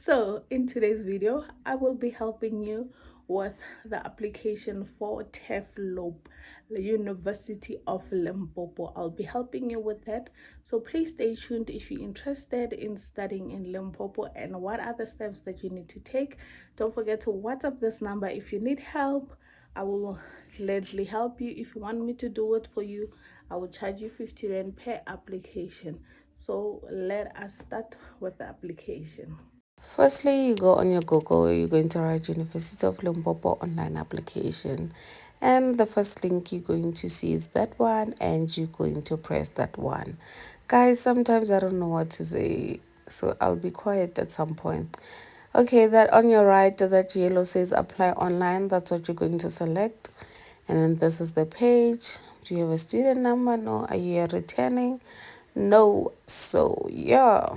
So in today's video, I will be helping you with the application for TEFLOP, the University of Limpopo. I'll be helping you with that. So please stay tuned if you're interested in studying in Limpopo and what are the steps that you need to take. Don't forget to WhatsApp this number if you need help. I will gladly help you. If you want me to do it for you, I will charge you 50 Rand per application. So let us start with the application. Firstly, you go on your Google, you're going to write University of Limpopo online application. And the first link you're going to see is that one, and you're going to press that one. Guys, sometimes I don't know what to say, so I'll be quiet at some point. Okay, that on your right, that yellow says apply online, that's what you're going to select. And then this is the page. Do you have a student number? No. Are you returning? No. So, yeah.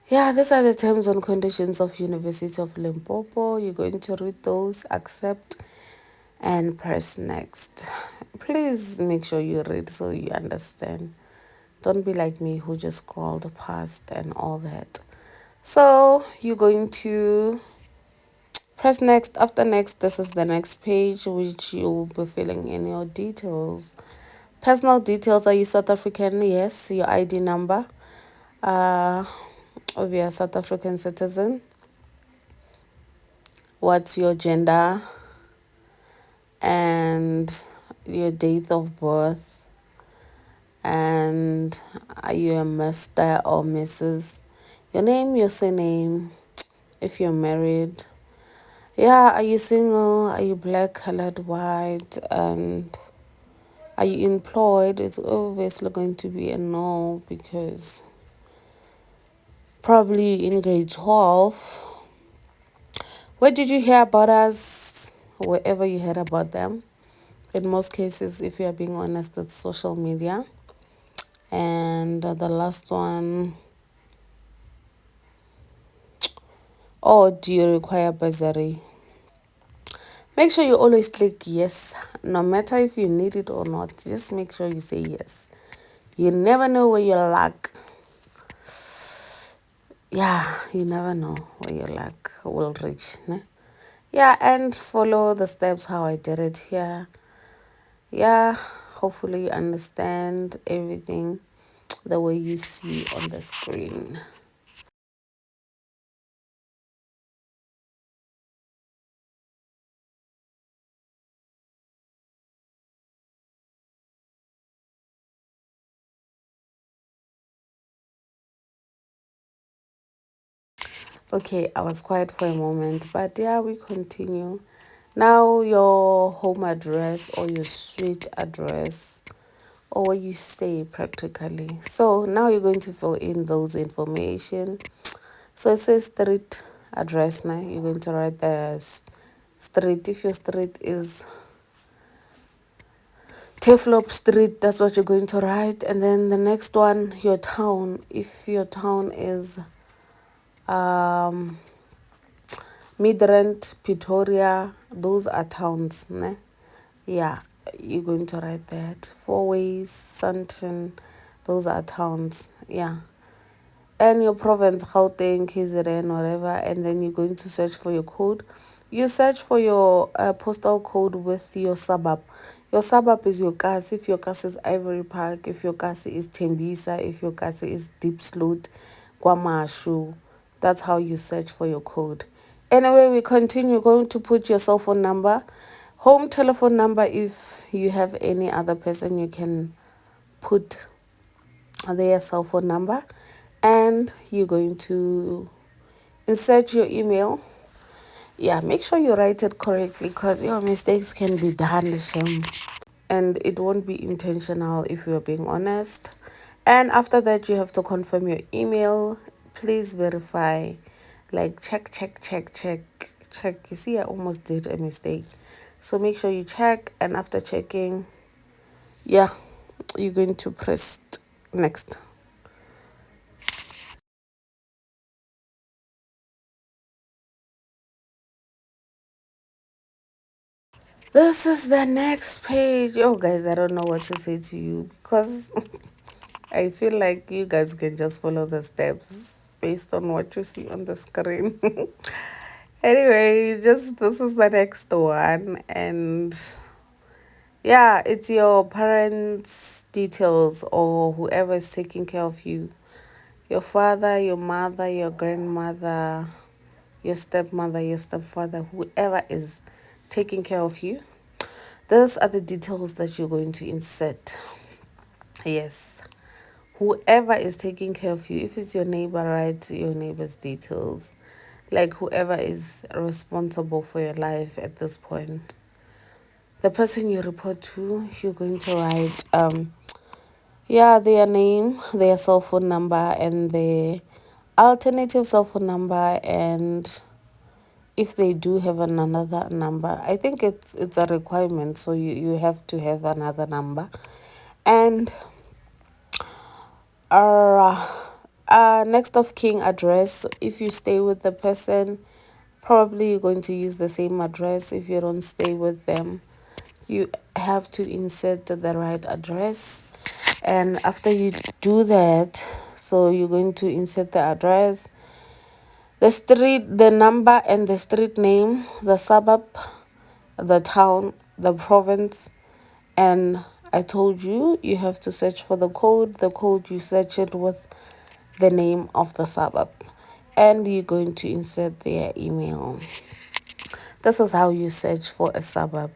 Yeah, these are the terms and conditions of University of Limpopo. You're going to read those, accept, and press next. Please make sure you read so you understand. Don't be like me who just scrolled past and all that. So you're going to press next. After next, this is the next page which you'll be filling in your details. Personal details. Are you South African? Yes. Your ID number. If you're a South African citizen. What's your gender and your date of birth, and are you a Mr. or Mrs.? Your name, your surname, if you're married. Yeah, are you single? Are you black, colored, white? And are you employed? It's obviously going to be a no because probably in grade 12. Where did you hear about us? Wherever you heard about them. In most cases, if you are being honest, it's social media. And the last one, oh, do you require bursary? Make sure you always click yes, no matter if you need it or not. Just make sure you say yes. You never know where your luck, yeah, you never know where your luck will reach. Ne? Yeah, and follow the steps how I did it here. Yeah, hopefully you understand everything the way you see on the screen. Okay, I was quiet for a moment, but yeah, we continue. Now, your home address or your street address or where you stay practically. So now you're going to fill in those information. So it says street address now. You're going to write the street. If your street is Teflop Street, that's what you're going to write. And then the next one, your town. If your town is um Midrand, Pretoria, those are towns, ne? Yeah, you're going to write that. Four Ways, Sandton, those are towns, yeah. And your province, Gauteng, KZN, whatever, and then you're going to search for your code. You search for your postal code with your suburb. Your suburb is your kasi. If your kasi is Ivory Park, if your kasi is Tembisa, if your kasi is Deep Sloot, Kwamashu, that's how you search for your code. Anyway, we continue. Going to put your cell phone number, home telephone number. If you have any other person, you can put their cell phone number, and you're going to insert your email. Yeah, make sure you write it correctly because your mistakes can be done, shame, and it won't be intentional if you're being honest. And after that, you have to confirm your email. Please verify, like check. You see, I almost did a mistake. So make sure you check, and after checking, yeah, you're going to press next. This is the next page. Oh, guys, I don't know what to say to you because I feel like you guys can just follow the steps. based on what you see on the screen. Anyway, just this is the next one, and yeah, it's your parents' details or whoever is taking care of you. Your father, your mother, your grandmother, your stepmother, your stepfather, whoever is taking care of you. Those are the details that you're going to insert. Yes. Whoever is taking care of you, if it's your neighbor, write your neighbor's details. Like whoever is responsible for your life at this point. The person you report to, you're going to write yeah, their name, their cell phone number, and their alternative cell phone number, and if they do have another number. I think it's a requirement, so you have to have another number. And uh, next of kin address. If you stay with the person, probably you're going to use the same address. If you don't stay with them, you have to insert the right address. And after you do that, so you're going to insert the address, the street, the number, and the street name, the suburb, the town, the province, and I told you you have to search for the code. The code, you search it with the name of the suburb, and you're going to insert their email. This is how you search for a suburb.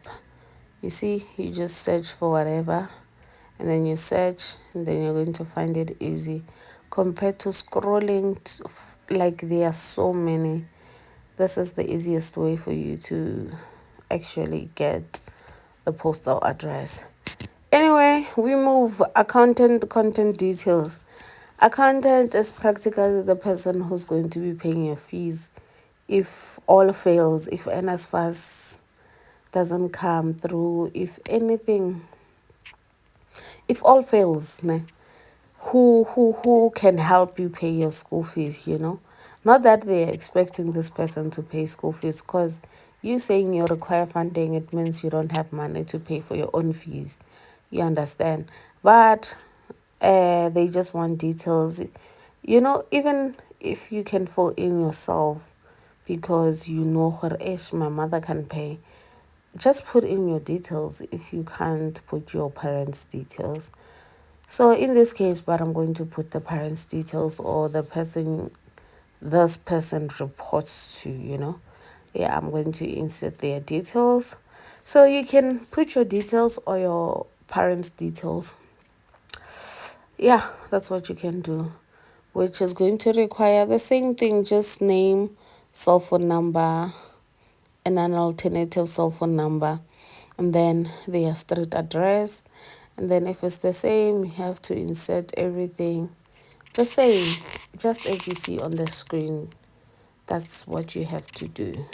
You see, you just search for whatever, and then you search, and then you're going to find it easy compared to scrolling like there are so many. This is the easiest way for you to actually get the postal address. Anyway, we move accountant content details. Accountant is practically the person who's going to be paying your fees if all fails, if NSFAS doesn't come through, if anything, if all fails, ne, who can help you pay your school fees, you know? Not that they're expecting this person to pay school fees, because you saying you require funding, it means you don't have money to pay for your own fees. You understand? But they just want details. You know, even if you can fill in yourself because you know my mother can pay, just put in your details if you can't put your parents' details. So in this case, but I'm going to put the parents' details or the person this person reports to, you know. Yeah, I'm going to insert their details. So you can put your details or your parents' details. Yeah, that's what you can do, which is going to require the same thing, just name, cell phone number, and an alternative cell phone number, and then their street address. And then if it's the same, you have to insert everything the same, just as you see on the screen. That's what you have to do.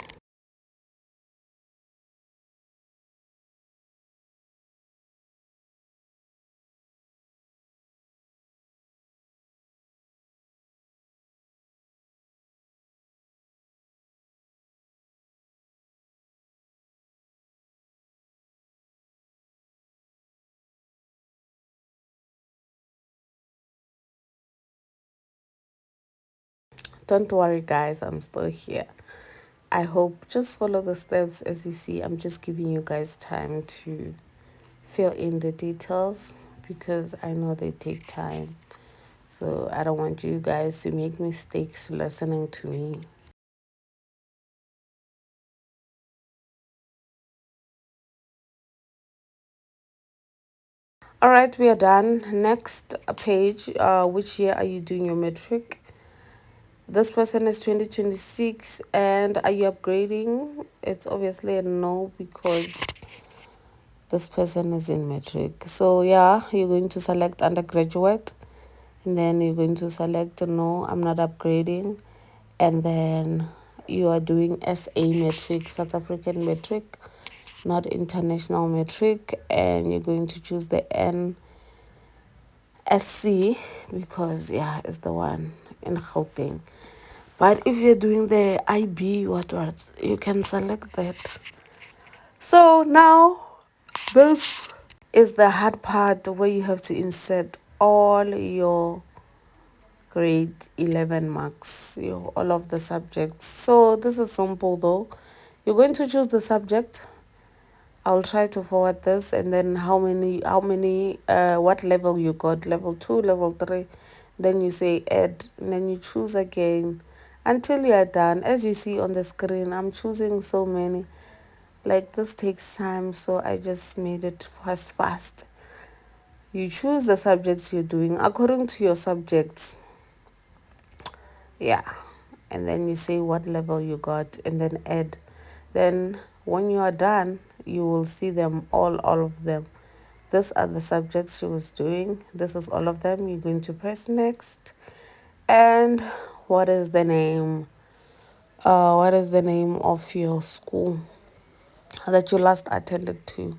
Don't worry, guys, I'm still here. I hope just follow the steps as you see. I'm just giving you guys time to fill in the details because I know they take time. So I don't want you guys to make mistakes listening to me. All right, we are done. Next page, which year are you doing your matric? This person is 2026, and are you upgrading? It's obviously a no because this person is in matric. So yeah, you're going to select undergraduate, and then you're going to select no, I'm not upgrading, and then you are doing SA matric, South African matric, not international matric, and you're going to choose the NSC because yeah, it's the one in Gauteng. But if you're doing the IB, what, you can select that. So now this is the hard part where you have to insert all your grade 11 marks, all of the subjects. So this is simple though. You're going to choose the subject. I'll try to forward this, and then what level you got, level 2, level 3. Then you say add, and then you choose again until you are done. As you see on the screen, I'm choosing so many. Like, this takes time, so I just made it fast. You choose the subjects you're doing according to your subjects. Yeah. And then you say what level you got, and then add. Then when you are done, you will see them all of them. These are the subjects she was doing. This is all of them. You're going to press next. And what is the name? What is the name of your school that you last attended to?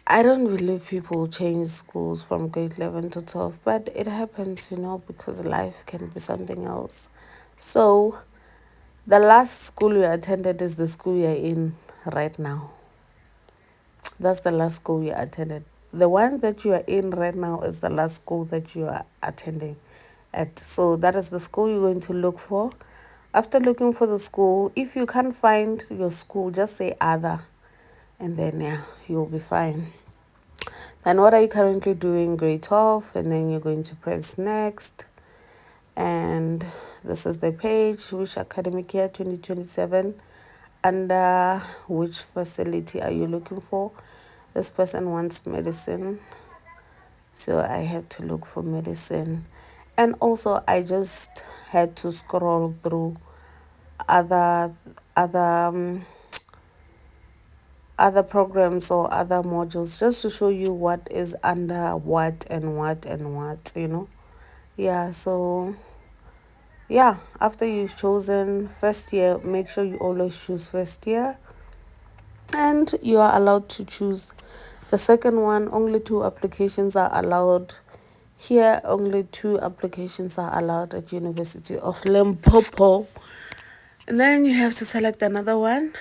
I don't believe people change schools from grade 11 to 12, but it happens, because life can be something else. So, the last school you attended is the school you're in right now. That's the last school you attended. The one that you are in right now is the last school that you are attending at. So that is the school you're going to look for. After looking for the school, if you can't find your school, just say other, and then you'll be fine. Then what are you currently doing? Grade 12, and then you're going to press next. And this is the page. Which academic year? 2027. Under which facility are you looking for? This person wants medicine, so I had to look for medicine. And also I just had to scroll through other other um, other programs or other modules, just to show you what is under what and what and what. So after you've chosen first year, make sure you always choose first year, and you are allowed to choose the second one. Only 2 applications are allowed here. Only 2 applications are allowed at University of Limpopo. And then you have to select another one.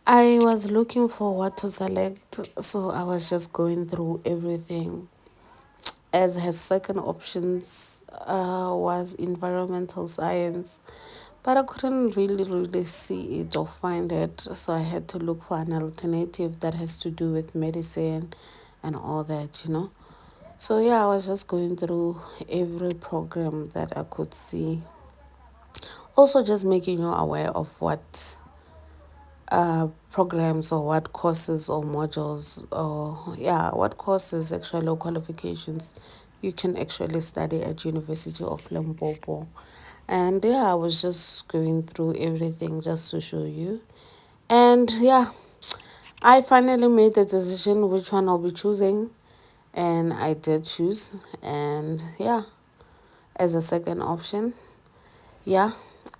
I was looking for what to select, so I was just going through everything. As his second options was environmental science, but I couldn't really see it or find it, so I had to look for an alternative that has to do with medicine and all that. So I was just going through every program that I could see. Also, just making you aware of what programs or what courses or modules or what courses actually or qualifications you can actually study at University of Limpopo. And I was just going through everything just to show you. And I finally made the decision which one I'll be choosing, and I did choose, and as a second option.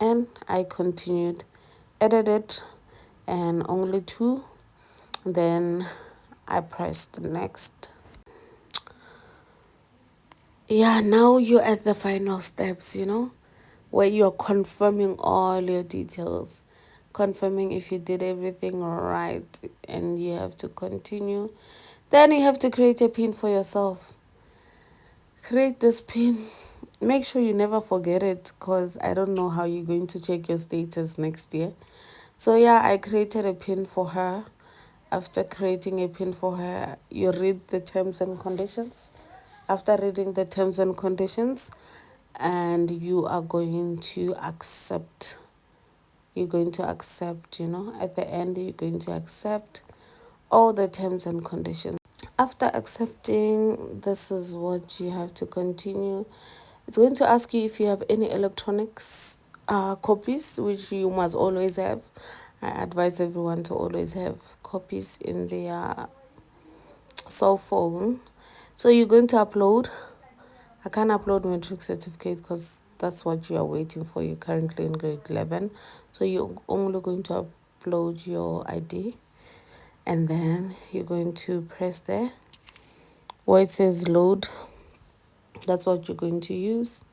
And I continued, edited, and only 2. Then I pressed next. Now you're at the final steps, where you're confirming all your details, confirming if you did everything right, and you have to continue. Then you have to create a pin for yourself. Create this pin. Make sure you never forget it, because I don't know how you're going to check your status next year. So I created a pin for her. After creating a pin for her, you read the terms and conditions. After reading the terms and conditions, and you are going to accept. You're going to accept, at the end, you're going to accept all the terms and conditions. After accepting, this is what you have to continue. It's going to ask you if you have any electronics copies, which you must always have. I advise everyone to always have copies in their cell phone. So you're going to upload. I can't upload matric certificate because that's what you are waiting for. You're currently in grade 11. So you're only going to upload your ID. And then you're going to press there. where it says load. That's what you're going to use.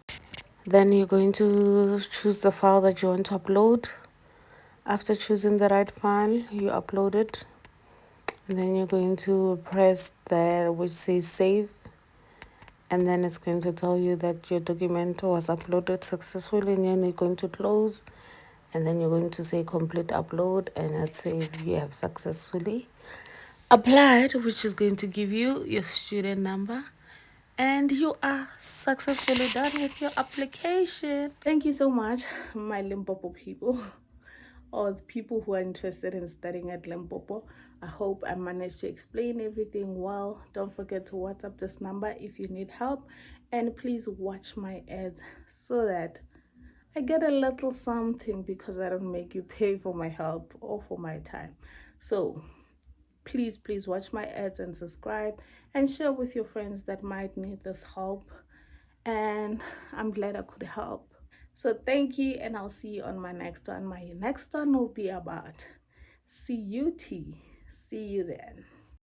Then you're going to choose the file that you want to upload. After choosing the right file, you upload it. And then you're going to press there which says save. And then it's going to tell you that your document was uploaded successfully. And then you're going to close. And then you're going to say complete upload. And it says you have successfully applied, which is going to give you your student number. And you are successfully done with your application. Thank you so much, my Limpopo people, or the people who are interested in studying at Limpopo. I hope I managed to explain everything well. Don't forget to WhatsApp this number if you need help. And please watch my ads so that I get a little something, because I don't make you pay for my help or for my time. So please watch my ads and subscribe and share with your friends that might need this help. And I'm glad I could help. So thank you, and I'll see you on my next one. My next one will be about CUT. See you then.